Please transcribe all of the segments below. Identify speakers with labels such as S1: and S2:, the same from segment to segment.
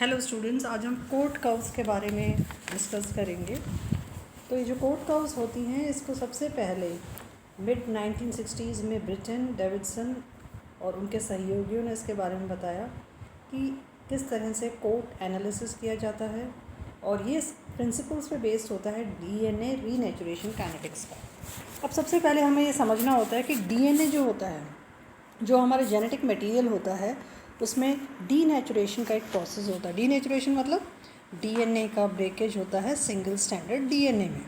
S1: Hello students, आज हम coat curves के बारे में डिस्कस करेंगे। तो ये जो कोट कर्व्स होती हैं, इसको सबसे पहले मिड 1960s में ब्रिटन डेविडसन और उनके सहयोगियों ने इसके बारे में बताया कि किस तरह से कोट एनालिसिस किया जाता है, और ये प्रिंसिपल्स पे बेस्ड होता है डीएनए रीनेचुरेशन काइनेटिक्स का। अब सबसे पहले हमें ये समझना होता है कि डीएनए जो होता है, जो हमारे जेनेटिक मटेरियल होता है, उसमें डीनेचुरेशन का एक प्रोसेस होता है। डीनेचुरेशन मतलब डीएनए का ब्रेकेज होता है सिंगल स्टैंडर्ड डीएनए में।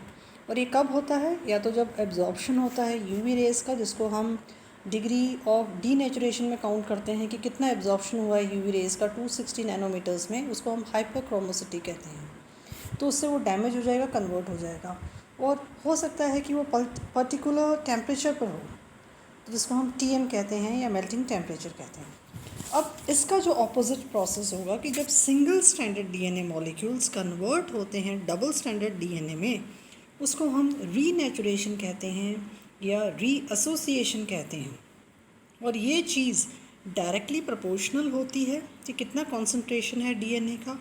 S1: और ये कब होता है? या तो जब एब्जॉर्प्शन होता है यूवी रेस का, जिसको हम डिग्री ऑफ डीनेचुरेशन में काउंट करते हैं कि कितना एब्जॉर्प्शन हुआ है यूवी रेस का 260 नैनोमीटर्स में, उसको हम हाइपरक्रोमोसिटी कहते हैं। तो उससे वो डैमेज हो जाएगा, कन्वर्ट हो जाएगा। और हो सकता है कि वो पर्टिकुलर टेम्परेचर पर हो, तो जिसको हम टीएम कहते हैं या मेल्टिंग टेम्परेचर कहते हैं। अब इसका जो ऑपोजिट प्रोसेस होगा कि जब single standard DNA molecules convert होते हैं डबल स्टैंडर्ड डीएनए में, उसको हम रीनेचुरेशन कहते हैं या रीएसोसिएशन कहते हैं। और ये चीज़ डायरेक्टली प्रोपोर्शनल होती है कि कितना कॉन्सेंट्रेशन है डीएनए का,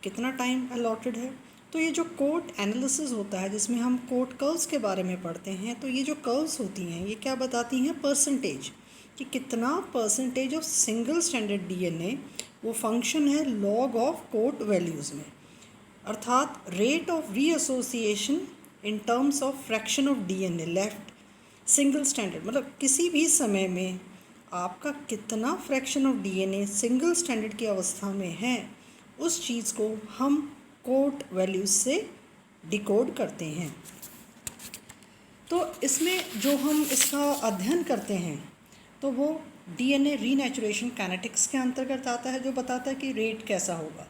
S1: कितना टाइम अलॉटेड है। तो ये जो कोट एनालिसिस होता है, जिसमें हम कोट कर्व्स के बारे में पढ़ते हैं, तो ये जो कर्व्स होती हैं ये क्या बताती हैं? परसेंटेज, कि कितना percentage of single standard DNA वो फंक्शन है लॉग ऑफ कोट वैल्यूज़ में, अर्थात rate of reassociation in terms of fraction of DNA left single standard. मतलब किसी भी समय में आपका कितना fraction of DNA single standard की अवस्था में है, उस चीज़ को हम कोट वैल्यूज़ से डिकोड करते हैं। तो इसमें जो हम इसका अध्ययन करते हैं, तो वो डीएनए रीनेचुरेशन काइनेटिक्स के अंतर्गत आता है, जो बताता है कि रेट कैसा होगा।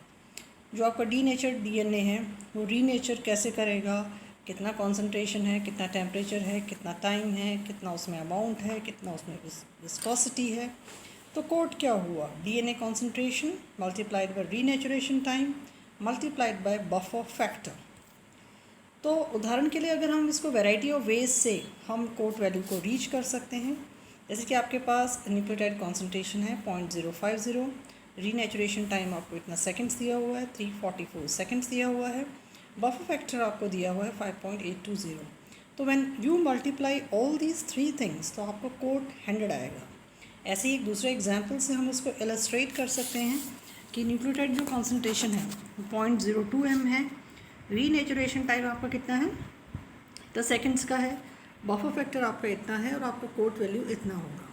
S1: जो आपका डीनेचर्ड डीएनए है वो रीनेचर कैसे करेगा, कितना कॉन्सेंट्रेशन है, कितना टेम्परेचर है, कितना टाइम है, कितना उसमें अमाउंट है, कितना उसमें विस्कोसिटी है। तो कोट क्या हुआ? DNA concentration multiplied by renaturation time multiplied by buffer factor. तो उदाहरण के लिए अगर हम इसको वैरायटी ऑफ वेज से हम कोट वैल्यू को रीच कर सकते हैं, जैसे कि आपके पास न्यूक्लियोटाइड कॉन्सेंट्रेशन है 0.050, रीनेचुरेशन टाइम आपको इतना सेकंड्स दिया हुआ है, 344 सेकंड्स दिया हुआ है, बफर फैक्टर आपको दिया हुआ है 5.820। तो when you multiply all these three things, तो आपको कोट 100 आएगा। ऐसे ही एक दूसरे एग्जाम्पल से हम इसको इलस्ट्रेट कर सकते हैं कि न्यूक्लियोटाइड जो कॉन्सेंट्रेशन है 0.02 m है, रीनेचुरेशन टाइम आपका कितना है? तो सेकंड्स का है, बफर फैक्टर आपका इतना है और आपका कोट वैल्यू इतना होगा।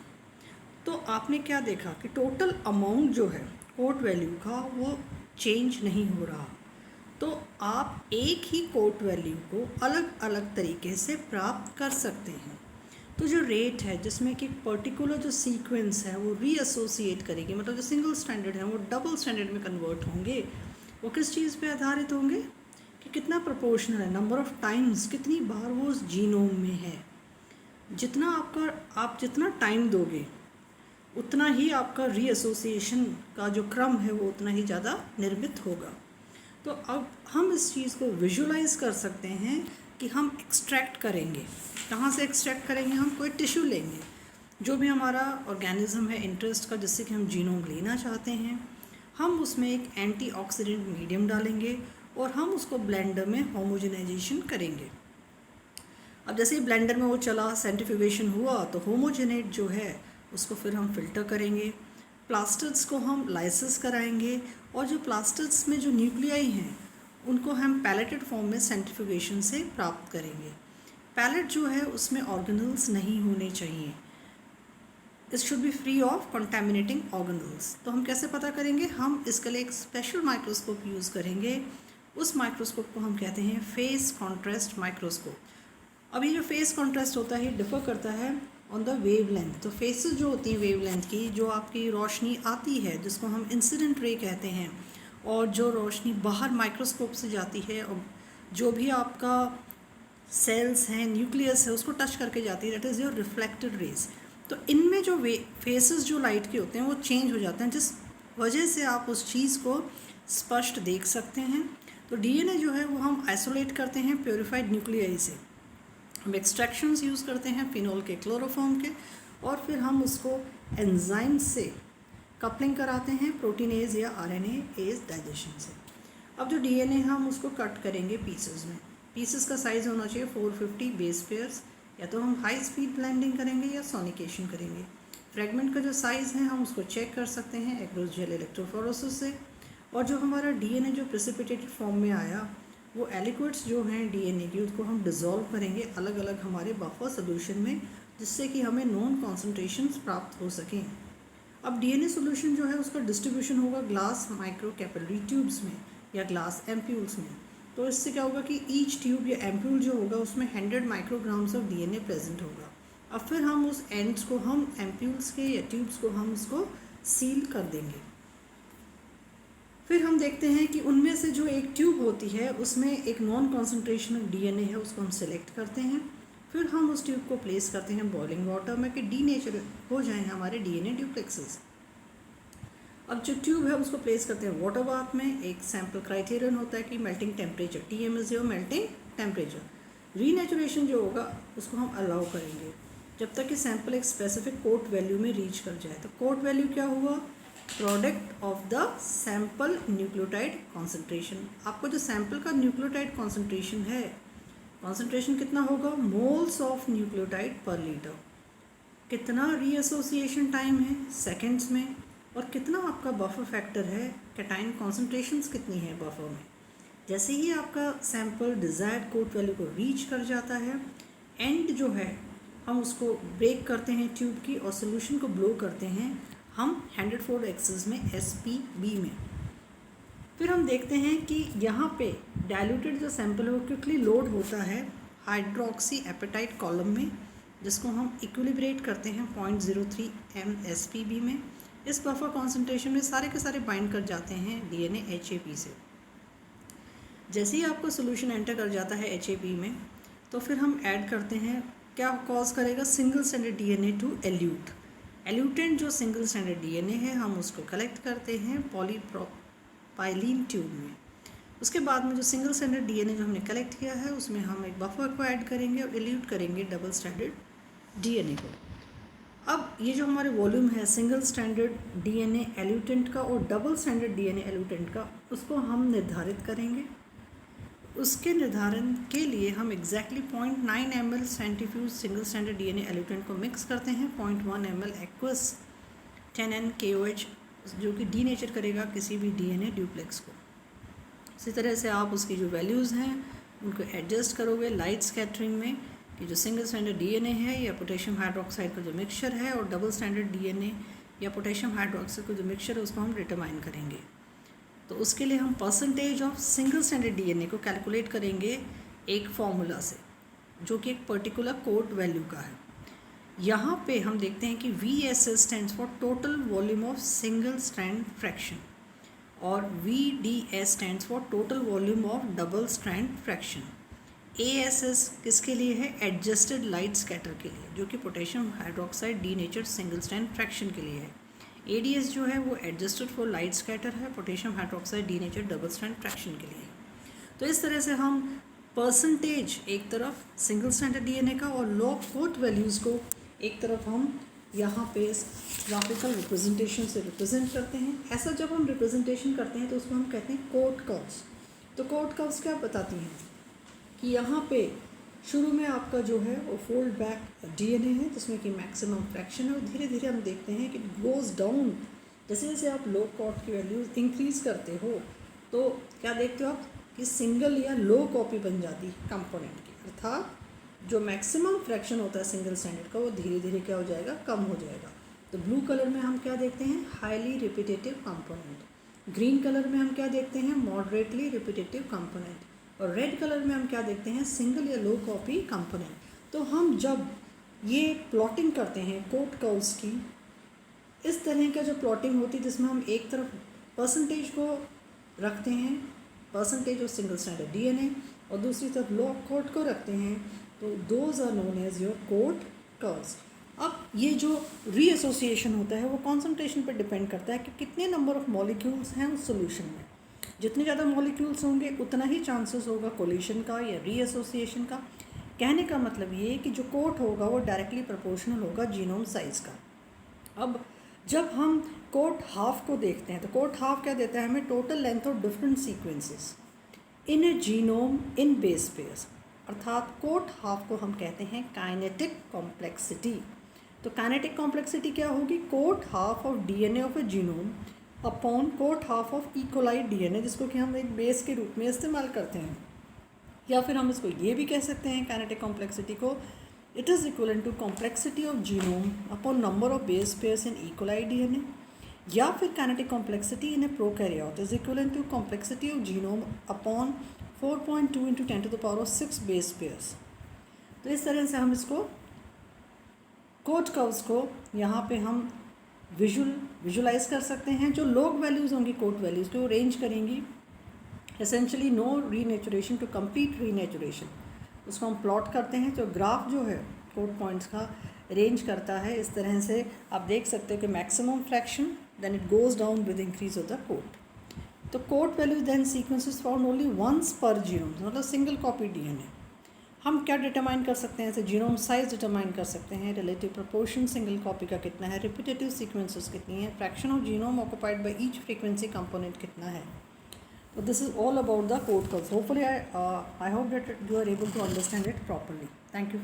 S1: तो आपने क्या देखा कि टोटल अमाउंट जो है कोट वैल्यू का वो चेंज नहीं हो रहा। तो आप एक ही कोट वैल्यू को अलग अलग तरीके से प्राप्त कर सकते हैं। तो जो रेट है, जिसमें कि पर्टिकुलर जो सीक्वेंस है वो रीएसोसिएट करेगी, मतलब जो सिंगल स्टैंडर्ड है वो डबल स्टैंडर्ड में कन्वर्ट होंगे, वो किस चीज़ पे आधारित होंगे? कि कितना प्रोपोर्शनल है, नंबर ऑफ टाइम्स, कितनी बार वो उस जीनोम में है। जितना आप जितना टाइम दोगे, उतना ही आपका रीएसोसिएशन का जो क्रम है वो उतना ही ज़्यादा निर्मित होगा। तो अब हम इस चीज़ को विजुलाइज कर सकते हैं कि हम एक्सट्रैक्ट करेंगे। कहाँ से एक्सट्रैक्ट करेंगे? हम कोई टिश्यू लेंगे, जो भी हमारा ऑर्गेनिज्म है इंटरेस्ट का, जिससे कि हम जीनोम लेना चाहते हैं, हम उसमें एक एंटीऑक्सीडेंट मीडियम डालेंगे और हम उसको ब्लेंडर में होमोजेनाइजेशन करेंगे। अब जैसे ही ब्लेंडर में वो चला, सेंट्रीफ्यूगेशन हुआ, तो होमोजेनेट जो है उसको फिर हम फिल्टर करेंगे, प्लास्टिड्स को हम लाइसिस कराएंगे, और जो प्लास्टिड्स में जो न्यूक्लियाई हैं उनको हम पैलेटेड फॉर्म में सेंट्रीफ्यूगेशन से प्राप्त करेंगे। पैलेट जो है उसमें ऑर्गेनल्स नहीं होने चाहिए, it should be free of contaminating organelles. तो हम कैसे पता करेंगे? हम इसके लिए एक स्पेशल माइक्रोस्कोप यूज़ करेंगे। उस माइक्रोस्कोप को हम कहते हैं फेस कॉन्ट्रास्ट माइक्रोस्कोप। अब ये जो फेस कॉन्ट्रास्ट होता है डिफ़र करता है ऑन द वेवलेंथ। तो फेसेस जो होती हैं वेवलेंथ की, जो आपकी रोशनी आती है, जिसको हम इंसिडेंट रे कहते हैं, और जो रोशनी बाहर माइक्रोस्कोप से जाती है और जो भी आपका सेल्स हैं, न्यूक्लियस है, उसको टच करके जाती है, that is your reflected raise. तो इनमें जो फेसेस जो लाइट के होते हैं वो चेंज हो जाते हैं, जिस वजह से आप उस चीज़ को स्पष्ट देख सकते हैं। तो डीएनए जो है वो हम आइसोलेट करते हैं प्योरीफाइड न्यूक्लियाई से। हम एक्सट्रैक्शंस यूज़ करते हैं फिनोल के, क्लोरोफॉर्म के, और फिर हम उसको एंजाइम से कपलिंग कराते हैं प्रोटीनेज या RNA डाइजेशन से। अब जो DNA हम उसको कट करेंगे पीसेस में। पीसेस का साइज़ होना चाहिए 450 बेस पेयर्स, या तो हम हाई स्पीड ब्लेंडिंग करेंगे या सोनिकेशन करेंगे। फ्रेगमेंट का जो साइज़ है हम उसको चेक कर सकते हैं एक्रोसजेल इलेक्ट्रोफोरेसिस से। और जो हमारा DNA जो प्रेसिपिटेटेड फॉर्म में आया, वो एलिक्विड्स जो हैं DNA की, उसको हम डिज़ोल्व करेंगे अलग अलग हमारे बफर सोल्यूशन में, जिससे कि हमें नॉन कॉन्सेंट्रेशंस प्राप्त हो सकें। अब DNA सोल्यूशन जो है उसका डिस्ट्रीब्यूशन होगा ग्लास माइक्रो कैपिलरी ट्यूब्स में या ग्लास एम्प्यूल्स में। तो इससे क्या होगा कि ईच ट्यूब या एम्प्यूल जो होगा उसमें 100 माइक्रोग्राम्स ऑफ DNA प्रेजेंट होगा। अब फिर हम उस एंड्स को हम एम्प्यूल्स के या ट्यूब्स को हम उसको सील कर देंगे। फिर हम देखते हैं कि उनमें से जो एक ट्यूब होती है उसमें एक नॉन कॉन्सेंट्रेशन ऑफ DNA है, उसको हम सेलेक्ट करते हैं। फिर हम उस ट्यूब को प्लेस करते हैं बॉइलिंग वाटर में कि डीनेचर हो जाए हमारे DNA ड्यूप्लेक्सेस। अब जो ट्यूब है उसको प्लेस करते हैं वाटर बाथ में। एक सैम्पल क्राइटेरियन होता है कि melting temperature, TM is your melting temperature. Renaturation जो होगा उसको हम अलाउ करेंगे जब तक कि सैंपल एक स्पेसिफिक कोट वैल्यू में रीच कर जाए। तो कोट वैल्यू क्या हुआ? Product of the sample nucleotide concentration. आपको जो सैंपल का न्यूक्लियोटाइड कॉन्सेंट्रेशन है, कॉन्सेंट्रेशन कितना होगा? मोल्स ऑफ न्यूक्लियोटाइड पर लीटर। कितना रीएसोसिएशन टाइम है? सेकेंड्स में। और कितना आपका बफर फैक्टर है? कैटाइन कॉन्सेंट्रेशंस कितनी है बफर में। जैसे ही आपका सैंपल डिज़ायर्ड कोट वैल्यू को रीच कर जाता है, एंड जो है हम उसको ब्रेक करते हैं ट्यूब की और सोल्यूशन को ब्लो करते हैं हम 100-fold एक्सेस में SPB में। फिर हम देखते हैं कि यहाँ पे डाइल्यूटेड जो सैंपल है वो क्विकली लोड होता है हाइड्रोक्सी एपेटाइट कॉलम में, जिसको हम इक्विलिब्रेट करते हैं 0.03 mSPB में। इस बफर कॉन्सेंट्रेशन में सारे के सारे बाइंड कर जाते हैं DNA HAP से। जैसे ही आपका सोल्यूशन एंटर कर जाता है HAP में, तो फिर हम ऐड करते हैं, क्या कॉज करेगा? Single stranded DNA to elute. Eluant जो सिंगल स्ट्रैंडेड DNA है हम उसको कलेक्ट करते हैं पॉलीप्रोपाइलीन ट्यूब में। उसके बाद में जो सिंगल स्ट्रैंडेड DNA जो हमने कलेक्ट किया है उसमें हम एक बफर को ऐड करेंगे और एल्यूट करेंगे डबल स्ट्रैंडेड DNA को। अब ये जो हमारे वॉल्यूम है सिंगल स्ट्रैंडेड DNA एल्यूटेंट का और डबल स्ट्रैंडेड DNA एल्यूटेंट का, उसको हम निर्धारित करेंगे। उसके निर्धारण के लिए हम exactly 0.9 ml centrifuge single stranded DNA एल्यूटेंट को मिक्स करते हैं 0.1 ml एक्वस 10N KOH, जो कि डीनेचर करेगा किसी भी DNA ड्यूप्लेक्स को। इसी तरह से आप उसकी जो वैल्यूज़ हैं उनको एडजस्ट करोगे लाइट स्कैटरिंग में कि जो सिंगल स्टैंडर्ड DNA है या पोटेशियम हाइड्रोक्साइड का जो मिक्सचर है और डबल स्टैंडर्ड DNA या पोटेशियम हाइड्रोक्साइड का जो मिक्सचर है उसको हम डिटरमाइन करेंगे। तो उसके लिए हम percentage of single standard DNA को कैलकुलेट करेंगे एक फॉर्मूला से, जो कि एक पर्टिकुलर कोट वैल्यू का है। यहाँ पे हम देखते हैं कि VSS stands for total volume of single strand fraction और VDS stands for total volume of double strand fraction. ASS किसके लिए है? एडजस्टेड लाइट स्कैटर के लिए, जो कि potassium hydroxide denatured single strand fraction के लिए है। ADS जो है वो एडजस्टेड फॉर लाइट स्कैटर है, potassium hydroxide denatured double strand fraction के लिए। तो इस तरह से हम परसेंटेज एक तरफ सिंगल स्टैंडर्ड DNA का और लॉग कोट वैल्यूज़ को एक तरफ हम यहाँ पे ग्राफिकल रिप्रेजेंटेशन से रिप्रेजेंट करते हैं। ऐसा जब हम रिप्रेजेंटेशन करते हैं तो उसको हम कहते हैं कोट कर्व्स। तो कोट कर्व्स क्या बताती हैं कि यहाँ पे शुरू में आपका जो है वो फोल्ड बैक DNA है जिसमें कि मैक्सिमम फ्रैक्शन है, और धीरे धीरे हम देखते हैं कि गोज़ डाउन। जैसे जैसे आप लो कॉट की वैल्यूज इंक्रीज़ करते हो तो क्या देखते हो आप कि सिंगल या लो कॉपी बन जाती है कंपोनेंट की, अर्थात जो मैक्सिमम फ्रैक्शन होता है सिंगल स्टैंडर्ड का वो धीरे धीरे क्या हो जाएगा? कम हो जाएगा। तो ब्लू कलर में हम क्या देखते हैं? Highly repetitive component. Green colour में हम क्या देखते हैं? Moderately repetitive component. और रेड कलर में हम क्या देखते हैं? सिंगल या लो कॉपी कंपोनेंट। तो हम जब ये प्लॉटिंग करते हैं कोट कर्व्स की, इस तरह का जो प्लॉटिंग होती है जिसमें हम एक तरफ परसेंटेज को रखते हैं, percentage of single standard DNA, और दूसरी तरफ लॉग कोट को रखते हैं, तो those are known as your cot curves. अब ये जो रीएसोसिएशन होता है वो कॉन्सेंट्रेशन पर डिपेंड करता है कि कितने नंबर ऑफ मॉलिक्यूल्स हैं उस सोल्यूशन में। जितने ज़्यादा मॉलिक्यूल्स होंगे उतना ही चांसेस होगा कोलिशन का या रीएसोसिएशन का। कहने का मतलब ये है कि जो कोट होगा वो डायरेक्टली प्रोपोर्शनल होगा जीनोम साइज़ का। अब जब हम कोट हाफ को देखते हैं तो कोट हाफ क्या देता है हमें? Total length of different sequences in a genome in base pairs, अर्थात कोट हाफ को हम कहते हैं काइनेटिक कॉम्प्लेक्सिटी। तो काइनेटिक कॉम्प्लेक्सिटी क्या होगी? Cot half of DNA of a genome upon cot half of E coli DNA, जिसको कि हम एक बेस के रूप में इस्तेमाल करते हैं। या फिर हम इसको ये भी कह सकते हैं काइनेटिक कॉम्प्लेक्सिटी को, it is equivalent to complexity of genome upon number of base pairs in E coli DNA. या फिर kinetic complexity in a prokaryote is equivalent to complexity of genome upon 4.2 into 10⁶ base pairs. तो इस तरह से हम इसको coat curves को यहाँ पे हम विजुलाइज कर सकते हैं। जो लॉग वैल्यूज़ होंगी कोट वैल्यूज़ को रेंज करेंगी essentially no renaturation to complete renaturation, उसको हम प्लॉट करते हैं। जो ग्राफ जो है कोट पॉइंट्स का रेंज करता है इस तरह से, आप देख सकते हो कि maximum fraction then it goes down with increase of the cot. तो cot value then sequences found only once per genome, मतलब सिंगल कॉपी डीएनए। हम क्या डिटरमाइन कर सकते हैं? ऐसे जीनोम साइज डिटरमाइन कर सकते हैं, रिलेटिव प्रोपोर्शन सिंगल कॉपी का कितना है, रिपीटेटिव सीक्वेंसेस कितनी है, fraction of genome occupied by each frequency component कितना है। So this is all about the code curves. Hopefully I hope that you are able to understand it properly. Thank you.